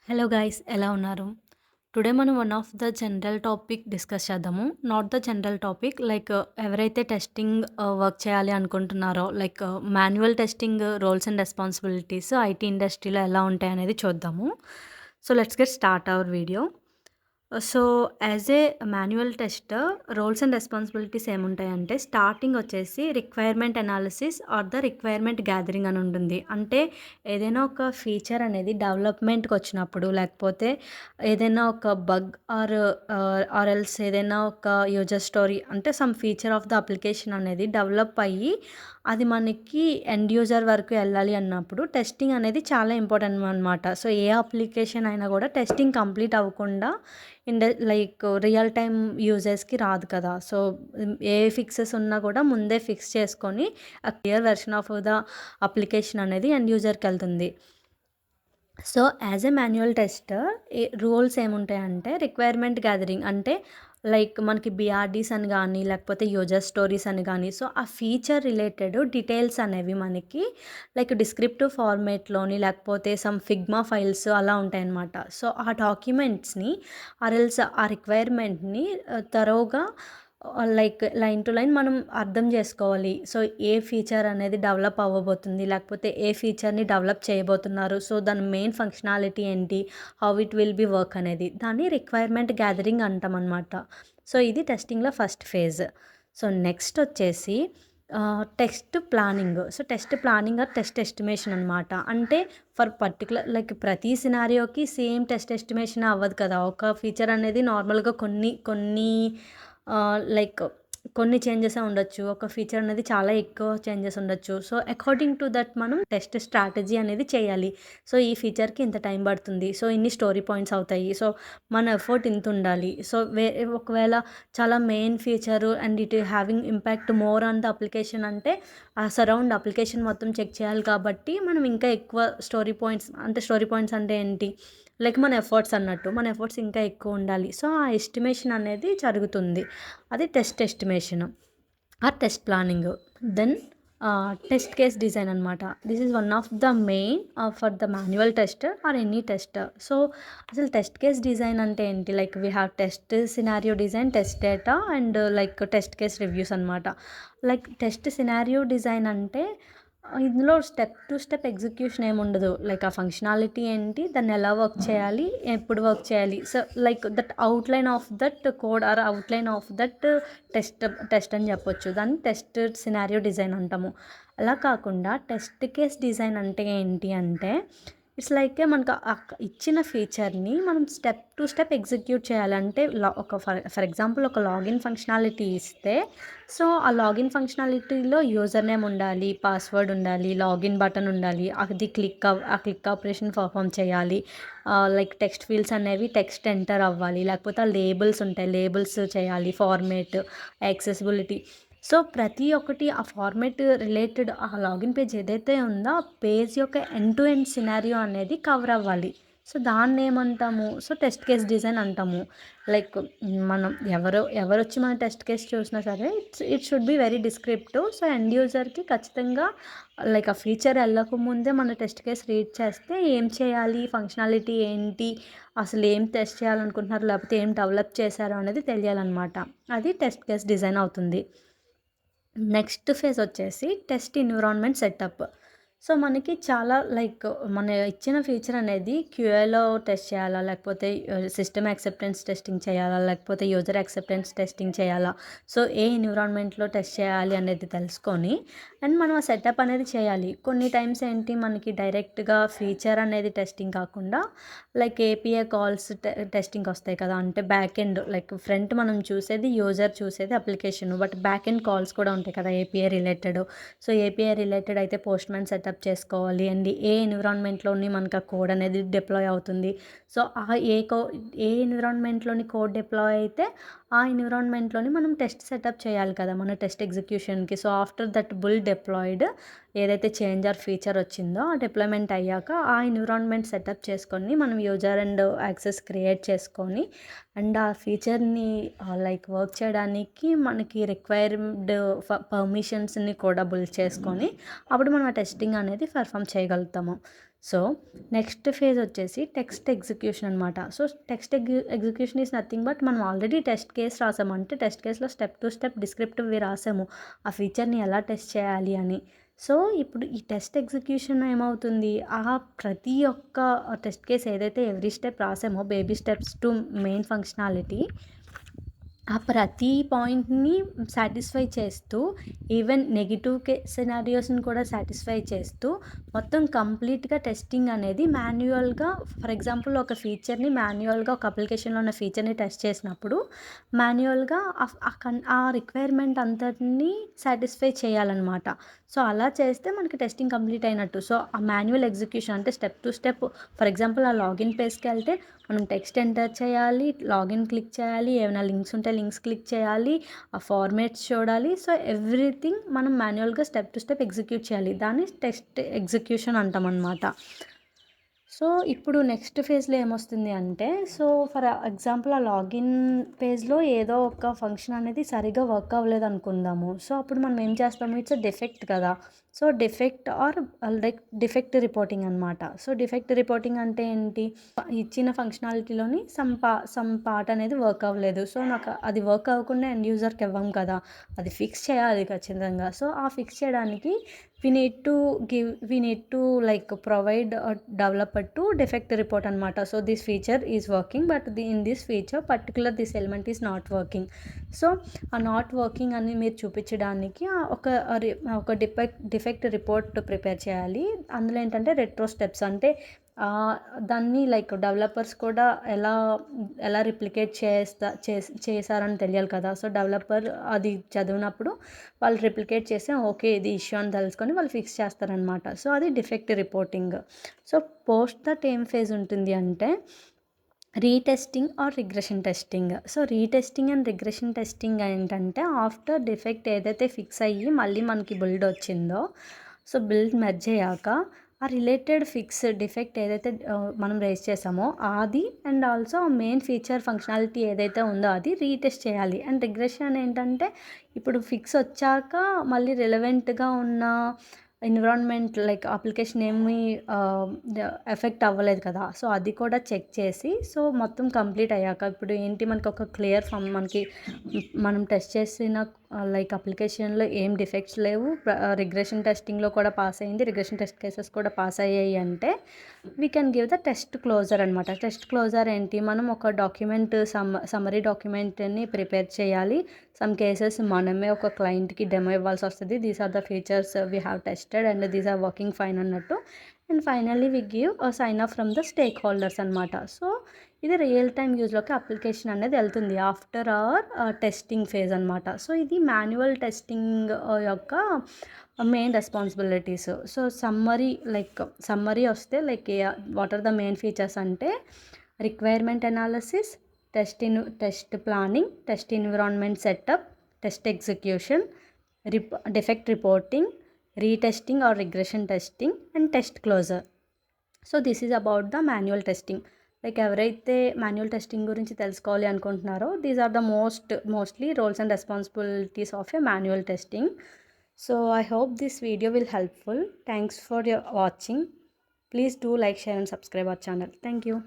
Hello guys ఎలా ఉన్నారు? Today మనం one of the general topic discuss చేద్దాము. నాట్ ద జనరల్ టాపిక్ ఎవరైతే టెస్టింగ్ వర్క్ చేయాలి అనుకుంటున్నారో manual testing roles and responsibilities IT ఇండస్ట్రీలో ఎలా ఉంటాయనేది చూద్దాము. So let's get start our video. So, as a manual tester roles and responsibilities ఏముంటాయంటే, starting వచ్చేసి requirement analysis or the requirement gathering అని ఉంటుంది. అంటే ఏదైనా ఒక ఫీచర్ అనేది డెవలప్మెంట్‌కి వచ్చినప్పుడు, లేకపోతే ఏదైనా ఒక బగ్ ఆర్ ఎల్స్ ఏదైనా ఒక యూజర్ స్టోరీ అంటే some feature of the application అనేది డెవలప్ అయ్యి, అది మనకి ఎండ్ యూజర్ వరకు వెళ్ళాలి అన్నప్పుడు టెస్టింగ్ అనేది చాలా ఇంపార్టెంట్ అనమాట. సో, ఏ అప్లికేషన్ అయినా కూడా టెస్టింగ్ కంప్లీట్ అవ్వకుండా రియల్ టైమ్ యూజర్స్‌కి రాదు కదా! సో, ఏ ఫిక్సెస్ ఉన్నా కూడా ముందే ఫిక్స్ చేసుకొని, ఆ clear version of the application అనేది ఎండ్ యూజర్‌కెళ్తుంది. So, as a manual tester rules ఏముంటాయంటే రిక్వైర్మెంట్ గ్యాదరింగ్ అంటే మనకి బీఆర్‌డీస్ అని గానీ, లేకపోతే యూజర్ స్టోరీస్ అని గానీ, సో, ఆ ఫీచర్ రిలేటెడ్ డీటెయిల్స్ అనేవి మనకి డిస్క్రిప్టివ్ ఫార్మాట్‌లోని లేకపోతే సమ్ ఫిగ్మా ఫైల్స్ అలా ఉంటాయన్నమాట. సో, ఆ డాక్యుమెంట్స్‌ని ఆ రిక్వైర్మెంట్‌ని థరోగా లైన్ టు లైన్ మనం అర్థం చేసుకోవాలి. సో, ఏ ఫీచర్ అనేది డెవలప్ అవ్వబోతుంది, లేకపోతే ఏ ఫీచర్‌ని డెవలప్ చేయబోతున్నారు. సో, దాని మెయిన్ ఫంక్షనాలిటీ ఏంటి, how it will be work అనేది. దాన్ని రిక్వైర్మెంట్ గ్యాదరింగ్ అంటామనమాట. సో, ఇది టెస్టింగ్‌లో ఫస్ట్ ఫేజ్. సో, నెక్స్ట్ వచ్చేసి test planning. So, test planning are test estimation అనమాట. అంటే ఫర్ పర్టిక్యులర్ ప్రతి సినారియోకి సేమ్ టెస్ట్ ఎస్టిమేషన్ అవ్వదు కదా! ఒక ఫీచర్ అనేది నార్మల్‌గా కొన్ని కొన్ని ఆహ్, లైక్ కొన్ని చేంజెసే ఉండొచ్చు. ఒక ఫీచర్ అనేది చాలా ఎక్కువ చేంజెస్ ఉండొచ్చు. సో, అకార్డింగ్ టు దట్ మనం టెస్ట్ స్ట్రాటజీ అనేది చేయాలి. సో, ఈ ఫీచర్‌కి ఇంత టైం పడుతుంది. సో, ఇన్ని స్టోరీ పాయింట్స్ అవుతాయి. సో, మన ఎఫర్ట్ ఇంతుండాలి. సో, ఒకవేళ చాలా main feature and it having impact more on the application అంటే, ఆ సరౌండ్ అప్లికేషన్ మొత్తం చెక్ చేయాలి కాబట్టి, మనం ఇంకా ఎక్కువ స్టోరీ పాయింట్స్ అంటే ఏంటి? మన ఎఫర్ట్స్ అన్నట్టు. మన ఎఫర్ట్స్ ఇంకా ఎక్కువుండాలి. సో, ఆ ఎస్టిమేషన్ అనేది జరుగుతుంది. అది test estimation test planning. Then test case design అనమాట. This is one of the main for the manual tester or any tester. So, అసలు టెస్ట్ కేస్ డిజైన్ అంటే ఏంటి? We have test scenario design, test data and test case reviews అనమాట. Test scenario design అంటే ఇందులో step to step execution ఏముండదు. ఆ functionality ఏంటి? దాన్ని ఎలా వర్క్ చేయాలి? ఎప్పుడు వర్క్ చేయాలి? So, that outline of that code or outline of that test అని చెప్పొచ్చు. దాన్ని టెస్ట్ సినారియో డిజైన్ అంటాము. అలా కాకుండా టెస్ట్ కేస్ డిజైన్ అంటే ఏంటి అంటే, ఇట్స్ మనకు ఇచ్చిన ఫీచర్‌ని మనం స్టెప్ టు స్టెప్ ఎగ్జిక్యూట్ చేయాలి. అంటే ఫర్ ఎగ్జాంపుల్ ఒక లాగిన్ ఫంక్షనాలిటీ ఇస్తే, సో, ఆ లాగిన్ ఫంక్షనాలిటీలో యూజర్ నేమ్ ఉండాలి, పాస్వర్డ్ ఉండాలి, లాగిన్ బటన్ ఉండాలి. ఆ క్లిక్ ఆపరేషన్ పర్ఫార్మ్ చేయాలి. టెక్స్ట్ ఫీల్డ్స్ అనేవి టెక్స్ట్ ఎంటర్ అవ్వాలి. లేకపోతే ఆ లేబుల్స్ ఉంటాయి. లేబుల్స్ చేయాలి. Format, accessibility. సో, ప్రతి ఒక్కటి ఆ ఫార్మాట్ రిలేటెడ్ ఆ లాగిన్ పేజ్ ఏదైతే ఉందో, ఆ పేజ్ యొక్క ఎండ్ టు ఎండ్ సినారియో అనేది కవర్ అవ్వాలి. సో, దాన్నేమంటాము? సో, టెస్ట్ కేస్ డిజైన్ అంటాము. లైక్ మనం ఎవరొచ్చి మన టెస్ట్ కేస్ చూసినా సరే it should be very descriptive. So, end యూజర్‌కి ఖచ్చితంగా ఆ ఫీచర్ ఎళ్ళకముందే మన టెస్ట్ కేస్ రీడ్ చేస్తే ఏం చేయాలి? ఫంక్షనాలిటీ ఏంటి? అసలు ఏం టెస్ట్ చేయాలనుకుంటున్నారు? లేకపోతే ఏం డెవలప్ చేశారు అనేది తెలియాలనమాట. అది టెస్ట్ కేస్ డిజైన్ అవుతుంది. నెక్స్ట్ ఫేజ్ వచ్చేసి టెస్ట్ ఎన్విరాన్మెంట్ సెటప్. సో, మనకి చాలా మన ఇచ్చిన ఫీచర్ అనేది క్యూఏలో టెస్ట్ చేయాలా? లేకపోతే సిస్టమ్ యాక్సెప్టెన్స్ టెస్టింగ్ చేయాలా? లేకపోతే యూజర్ యాక్సెప్టెన్స్ టెస్టింగ్ చేయాలా? సో, ఏ ఎన్విరాన్మెంట్‌లో టెస్ట్ చేయాలి అనేది తెలుసుకొని అండ్ మనం ఆ సెటప్ అనేది చేయాలి. కొన్ని టైమ్స్ ఏంటి మనకి డైరెక్ట్‌గా ఫీచర్ అనేది టెస్టింగ్ కాకుండా ఏపీఐ కాల్స్ టెస్టింగ్ వస్తాయి కదా! అంటే బ్యాక్ ఎండ్ ఫ్రంట్ మనం చూసేది యూజర్ చూసేది application. But back end calls కూడా ఉంటాయి కదా! API related. So, API related అయితే పోస్ట్‌మ్యాన్ సెటప్ చేసుకోవాలి. అండ్ ఏ ఎన్విరాన్మెంట్‌లోని మనకు ఆ కోడ్ అనేది డిప్లాయ్ అవుతుంది. సో, ఏ ఎన్విరాన్మెంట్‌లోని కోడ్ డిప్లాయ్ అయితే ఆ ఎన్విరాన్మెంట్‌లోని మనం టెస్ట్ సెటప్ చేయాలి కదా! మన టెస్ట్ ఎగ్జిక్యూషన్‌కి. So, after that build deployed ఏదైతే చేంజ్ ఆర్ ఫీచర్ వచ్చిందో ఆ డిప్లాయ్‌మెంట్ అయ్యాక ఆ ఎన్విరాన్మెంట్ సెటప్ చేసుకొని మనం యూజర్ అండ్ యాక్సెస్ క్రియేట్ చేసుకొని అండ్ ఆ ఫీచర్‌ని వర్క్ చేయడానికి మనకి రిక్వైర్డ్ పర్మిషన్స్‌ని కూడా చేసుకొని అప్పుడు మనం ఆ టెస్టింగ్ అనేది పెర్ఫార్మ్ చేయగలుగుతాము. సో నెక్స్ట్ ఫేజ్ వచ్చేసి టెక్స్ట్ ఎగ్జిక్యూషన్ అనమాట. So text execution is nothing but మనం ఆల్రెడీ టెస్ట్ కేస్ రాసాము. అంటే టెస్ట్ కేస్లో స్టెప్ టు స్టెప్ డిస్క్రిప్టివ్వి రాసాము ఆ ఫీచర్ని ఎలా టెస్ట్ చేయాలి అని. సో ఇప్పుడు ఈ టెస్ట్ ఎగ్జిక్యూషన్ ఏమవుతుంది, ప్రతి ఒక్క టెస్ట్ కేస్ ఏదైతే ఎవ్రీ స్టెప్ రాసామో baby steps to main functionality, ఆ ప్రతి పాయింట్‌ని సాటిస్ఫై చేస్తూ, ఈవెన్ నెగెటివ్ సినారియోస్‌ని కూడా సాటిస్ఫై చేస్తూ, మొత్తం కంప్లీట్‌గా టెస్టింగ్ అనేది మాన్యువల్‌గా, ఫర్ ఎగ్జాంపుల్ ఒక ఫీచర్‌ని మాన్యువల్‌గా ఒక అప్లికేషన్‌లో ఉన్న ఫీచర్‌ని టెస్ట్ చేసినప్పుడు మాన్యువల్‌గా ఆ రిక్వైర్మెంట్ అంతటిని సాటిస్ఫై చేయాలన్నమాట. సో అలా చేస్తే మనకి టెస్టింగ్ కంప్లీట్ అయినట్టు. సో ఆ మాన్యువల్ ఎగ్జిక్యూషన్ అంటే step to step, for example ఆ లాగిన్ పేజ్‌కి వెళ్తే మనం టెక్స్ట్ ఎంటర్ చేయాలి, లాగిన్ క్లిక్ చేయాలి, ఏమైనా లింక్స్ ఉంటే లింక్స్ క్లిక్ చేయాలి, ఆ ఫార్మాట్స్ చూడాలి. సో ఎవ్రీథింగ్ మనం మాన్యువల్‌గా స్టెప్ టు స్టెప్ ఎగ్జిక్యూట్ చేయాలి. దాన్ని టెస్ట్ ఎగ్జిక్యూషన్ అంటామనమాట. సో ఇప్పుడు నెక్స్ట్ ఫేజ్‌లో ఏమొస్తుంది అంటే, సో ఫర్ ఎగ్జాంపుల్ ఆ లాగిన్ పేజ్‌లో ఏదో ఒక ఫంక్షన్ అనేది సరిగ్గా వర్క్ అవ్వలేదు అనుకుందాము. సో అప్పుడు మనం ఏం చేస్తాము, ఇట్స్ ఎ డిఫెక్ట్ కదా! So defect or like defect reporting అనమాట. సో డిఫెక్ట్ రిపోర్టింగ్ అంటే ఏంటి, ఇచ్చిన ఫంక్షనాలిటీలోని సమ్ పార్ట్ అనేది వర్క్ అవ్వలేదు. సో నాకు అది వర్క్ అవ్వకుండా ఎండ్ యూజర్‌కి ఇవ్వం కదా! అది ఫిక్స్ చేయాలి ఖచ్చితంగా. సో ఆ ఫిక్స్ చేయడానికి we need to like provide a developer to defect report అనమాట. So this feature is working but in this feature particular this element is not working. So ఆ నాట్ వర్కింగ్ అని మీరు చూపించడానికి ఒక డిఫెక్ట్ రిపోర్ట్ ప్రిపేర్ చేయాలి. అందులో ఏంటంటే retro steps అంటే దాన్ని లైక్ డెవలపర్స్ కూడా ఎలా ఎలా రిప్లికేట్ చేశారని తెలియాలి కదా! సో డెవలపర్ అది చదివినప్పుడు వాళ్ళు రిప్లికేట్ చేసి ఓకే ఇది ఇష్యూ అని తెలుసుకొని వాళ్ళు ఫిక్స్ చేస్తారనమాట. సో అది defect reporting. So post that ఏం ఫేజ్ ఉంటుంది అంటే retesting or regression testing. So retesting and regression testing ఏంటంటే ఆఫ్టర్ డిఫెక్ట్ ఏదైతే ఫిక్స్ అయ్యి మళ్ళీ మనకి బిల్డ్ వచ్చిందో, సో బిల్డ్ మెర్జ్ అయ్యాక ఆ రిలేటెడ్ డిఫెక్ట్ ఏదైతే మనం రేజ్ చేసామో అది and also main feature functionality ఏదైతే ఉందో అది రీటెస్ట్ చేయాలి. అండ్ రిగ్రెషన్ ఏంటంటే ఇప్పుడు ఫిక్స్ వచ్చాక మళ్ళీ రిలవెంట్గా ఉన్న ఎన్విరాన్మెంట్ లైక్ అప్లికేషన్ ఏమి ఎఫెక్ట్ అవ్వలేదు కదా! సో అది కూడా చెక్ చేసి, సో మొత్తం కంప్లీట్ అయ్యాక ఇప్పుడు ఏంటి మనకి ఒక క్లియర్ మనకి మనం టెస్ట్ చేసిన లైక్ అప్లికేషన్లో ఏం డిఫెక్ట్స్ లేవు, రిగ్రెషన్ టెస్టింగ్లో కూడా పాస్ అయింది, రిగ్రెషన్ టెస్ట్ కేసెస్ కూడా పాస్ అయ్యాయి అంటే we can give the test closure అనమాట. టెస్ట్ క్లోజర్ ఏంటి, మనం ఒక డాక్యుమెంట్ సమ్మరీ డాక్యుమెంట్ని ప్రిపేర్ చేయాలి. సమ్ కేసెస్ మనమే ఒక క్లయింట్కి డెమో ఇవ్వాల్సి వస్తుంది. These are the features we have tested and these are working fine అన్నట్టు. And finally we give sign off from the stakeholders అనమాట. సో ఇది రియల్ టైమ్ యూజ్లోకి అప్లికేషన్ అనేది వెళ్తుంది ఆఫ్టర్ అవర్ టెస్టింగ్ ఫేజ్ అనమాట. So ఇది manual testing యొక్క main responsibilities. So summary వస్తే like what are the main features అంటే requirement analysis, test planning, test environment setup, test execution, defect reporting, retesting or regression testing and test closure. So this is about the manual testing. Like ఎవరైతే manual testing గురించి తెలుసుకోవాలి అనుకుంటున్నారో these are the mostly roles and responsibilities of a manual testing. So I hope this video will helpful. Thanks for your watching. Please do like, share and subscribe our channel. Thank you.